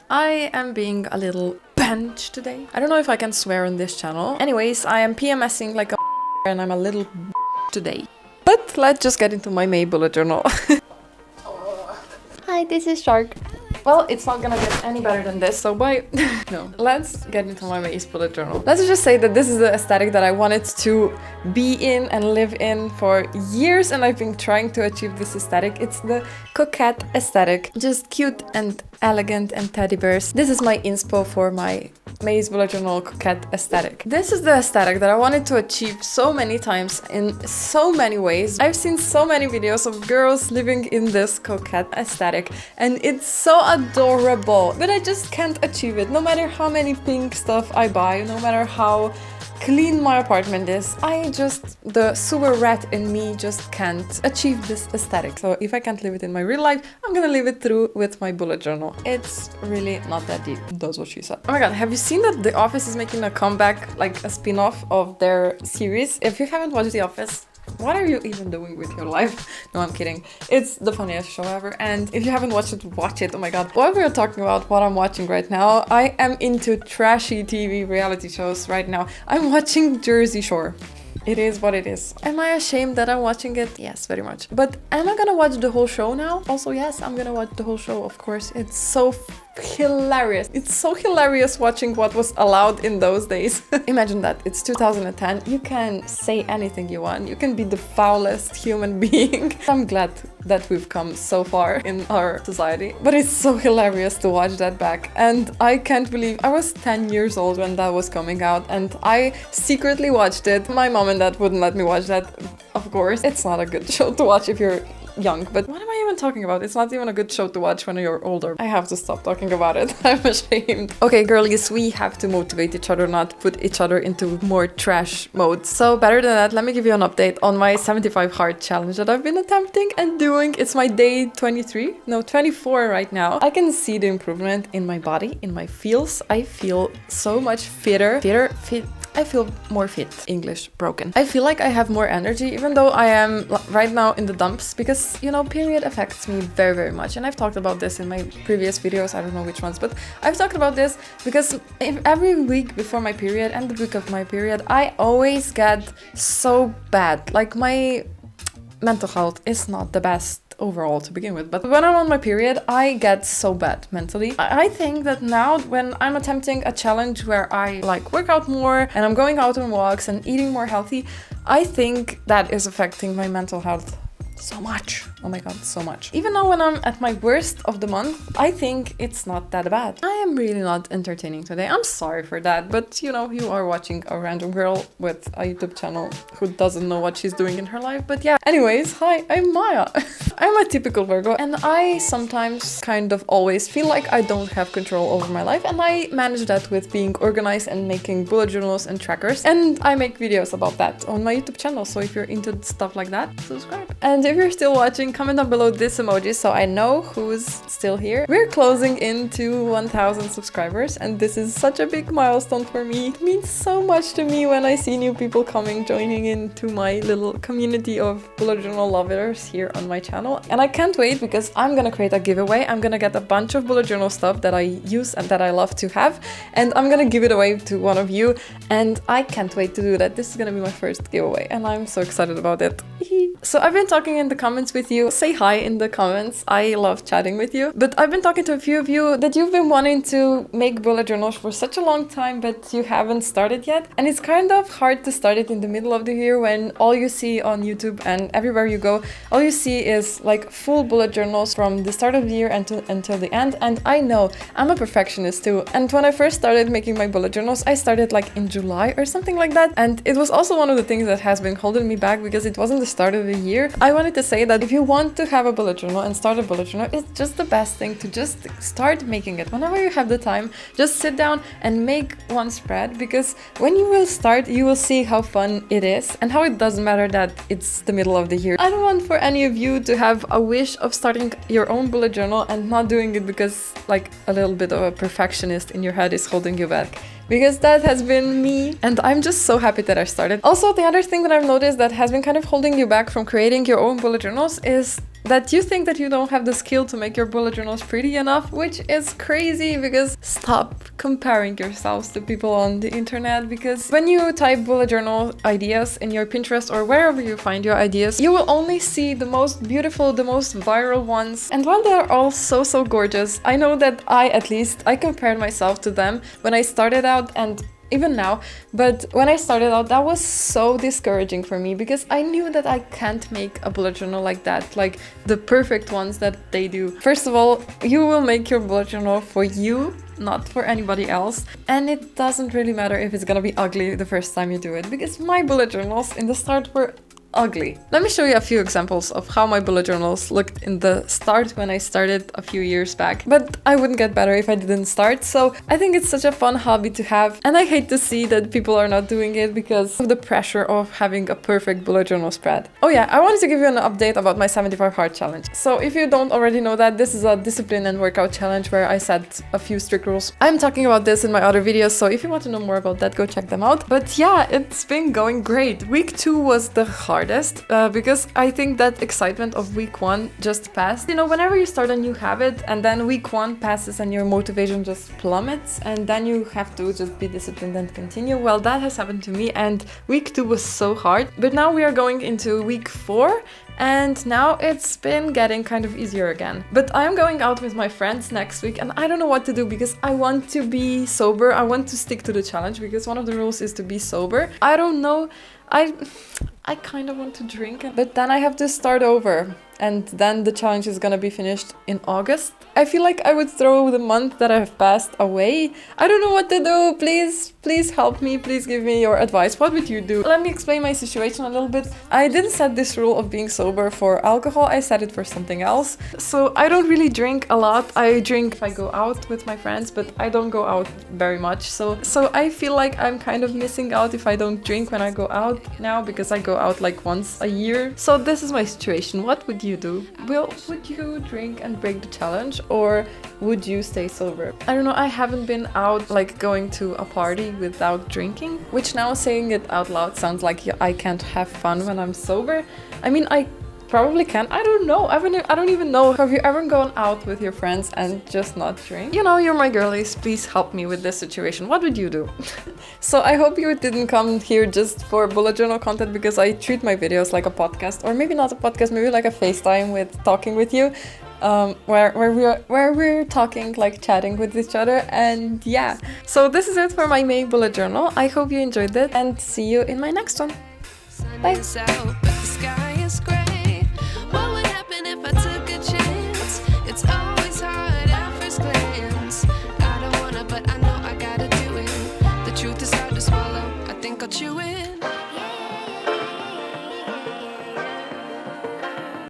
I am being a little bench today. I don't know if I can swear on this channel. Anyways, I am PMSing like a and I'm a little today. But let's just get into my May bullet journal. Hi, this is Shark. Well, it's not gonna get any better than this, so bye. No, let's get into my May bullet journal. Let's just say that this is the aesthetic that I wanted to be in and live in for years, and I've been trying to achieve this aesthetic. It's the coquette aesthetic. Just cute and elegant and teddy bears. This is my inspo for my May bullet journal coquette aesthetic. This is the aesthetic that I wanted to achieve so many times in so many ways. I've seen so many videos of girls living in this coquette aesthetic, and it's so adorable, but I just can't achieve it. No matter how many pink stuff I buy, no matter how clean my apartment is, the sewer rat in me just can't achieve this aesthetic. So if I can't live it in my real life, I'm gonna live it through with my bullet journal. It's really not that deep. That's what she said. Oh my god, have you seen that The Office is making a comeback, like a spin-off of their series? If you haven't watched The Office, what are you even doing with your life? No, I'm kidding. It's the funniest show ever, and if you haven't watched it, watch it. Oh my god. While we're talking about what I'm watching right now, I am into trashy TV reality shows right now. I'm watching Jersey Shore. It is what it is. Am I ashamed that I'm watching it? Yes, very much. But am I gonna watch the whole show now? Also, yes, I'm gonna watch the whole show, of course. It's so hilarious. It's so hilarious watching what was allowed in those days. Imagine that. It's 2010. You can say anything you want. You can be the foulest human being. I'm glad that we've come so far in our society. But it's so hilarious to watch that back. And I can't believe I was 10 years old when that was coming out, and I secretly watched it. My mom and dad wouldn't let me watch that, of course. It's not a good show to watch if you're young, but what am I even talking about? It's not even a good show to watch when you're older. I have to stop talking about it. I'm ashamed. Okay, girlies, we have to motivate each other, not put each other into more trash mode. So better than that, let me give you an update on my 75 hard challenge that I've been attempting and doing. It's my day 24 right now. I can see the improvement in my body, in my feels. I feel so much fitter. I feel more fit. English broken. I feel like I have more energy, even though I am right now in the dumps, because, you know, period affects me very, very much. And I've talked about this in my previous videos. I don't know which ones, but I've talked about this because every week before my period and the week of my period, I always get so bad. Like, my mental health is not the best overall to begin with, but when I'm on my period, I get so bad mentally. I think that now when I'm attempting a challenge where I like work out more and I'm going out on walks and eating more healthy, I think that is affecting my mental health so much. Oh my god, so much. Even now when I'm at my worst of the month, I think it's not that bad. I am really not entertaining today. I'm sorry for that, but you know, you are watching a random girl with a YouTube channel who doesn't know what she's doing in her life. But yeah, anyways, hi, I'm Maya. I'm a typical Virgo, and I sometimes kind of always feel like I don't have control over my life, and I manage that with being organized and making bullet journals and trackers, and I make videos about that on my YouTube channel. So if you're into stuff like that, subscribe. And if you're still watching, comment down below this emoji so I know who's still here. We're closing into 1,000 subscribers, and this is such a big milestone for me. It means so much to me when I see new people joining into my little community of bullet journal lovers here on my channel. And I can't wait, because I'm gonna create a giveaway. I'm gonna get a bunch of bullet journal stuff that I use and that I love to have, and I'm gonna give it away to one of you, and I can't wait to do that. This is gonna be my first giveaway, and I'm so excited about it. So I've been talking in the comments with you. Say hi in the comments. I love chatting with you. But I've been talking to a few of you that you've been wanting to make bullet journals for such a long time, but you haven't started yet. And it's kind of hard to start it in the middle of the year when all you see on YouTube and everywhere you go, all you see is like full bullet journals from the start of the year until the end. And I know I'm a perfectionist too. And when I first started making my bullet journals, I started like in July or something like that. And it was also one of the things that has been holding me back, because it wasn't the start of the year. I wanted to say that if you want to have a bullet journal and start a bullet journal, it's just the best thing to just start making it. Whenever you have the time, just sit down and make one spread, because when you will start, you will see how fun it is and how it doesn't matter that it's the middle of the year. I don't want for any of you to have a wish of starting your own bullet journal and not doing it because like a little bit of a perfectionist in your head is holding you back. Because that has been me, and I'm just so happy that I started. Also, the other thing that I've noticed that has been kind of holding you back from creating your own bullet journals is that you think that you don't have the skill to make your bullet journals pretty enough, which is crazy because stop comparing yourselves to people on the internet, because when you type bullet journal ideas in your Pinterest or wherever you find your ideas, you will only see the most beautiful, the most viral ones. And while they're all so gorgeous, I know that I compared myself to them when I started out and even now, but when I started out, that was so discouraging for me because I knew that I can't make a bullet journal like that, like the perfect ones that they do. First of all, you will make your bullet journal for you, not for anybody else, and it doesn't really matter if it's gonna be ugly the first time you do it, because my bullet journals in the start were ugly. Let me show you a few examples of how my bullet journals looked in the start when I started a few years back. But I wouldn't get better if I didn't start, so I think it's such a fun hobby to have, and I hate to see that people are not doing it because of the pressure of having a perfect bullet journal spread. Oh yeah, I wanted to give you an update about my 75 hard challenge. So if you don't already know that, this is a discipline and workout challenge where I set a few strict rules. I'm talking about this in my other videos, so if you want to know more about that, go check them out. But yeah, it's been going great. Week 2 was the hardest because I think that excitement of week 1 just passed. You know, whenever you start a new habit and then week 1 passes and your motivation just plummets and then you have to just be disciplined and continue. Well, that has happened to me, and week 2 was so hard. But now we are going into week 4 and now it's been getting kind of easier again. But I'm going out with my friends next week and I don't know what to do because I want to be sober. I want to stick to the challenge because one of the rules is to be sober. I don't know. I kind of want to drink, but then I have to start over, and then the challenge is gonna be finished in August. I feel like I would throw the month that I have passed away. I don't know what to do. Please help me. Please give me your advice. What would you do? Let me explain my situation a little bit. I didn't set this rule of being sober for alcohol. I set it for something else. So I don't really drink a lot. I drink if I go out with my friends, but I don't go out very much. So I feel like I'm kind of missing out if I don't drink when I go out now, because I go out like once a year. So this is my situation. What would you do? Would you drink and break the challenge, or would you stay sober? I don't know, I haven't been out like going to a party without drinking, which now saying it out loud sounds like I can't have fun when I'm sober. I mean, I probably can. I don't know. I don't even know. Have you ever gone out with your friends and just not drink? You know, you're my girlies. Please help me with this situation. What would you do? So I hope you didn't come here just for bullet journal content, because I treat my videos like a podcast, or maybe not a podcast, maybe like a FaceTime with talking with you. Where we're talking, like chatting with each other. And yeah, so this is it for my May bullet journal. I hope you enjoyed it, and see you in my next one. Bye. What would happen if I took a chance? It's always hard at first glance. I don't wanna, but I know I gotta do it. The truth is hard to swallow. I think I'll chew it.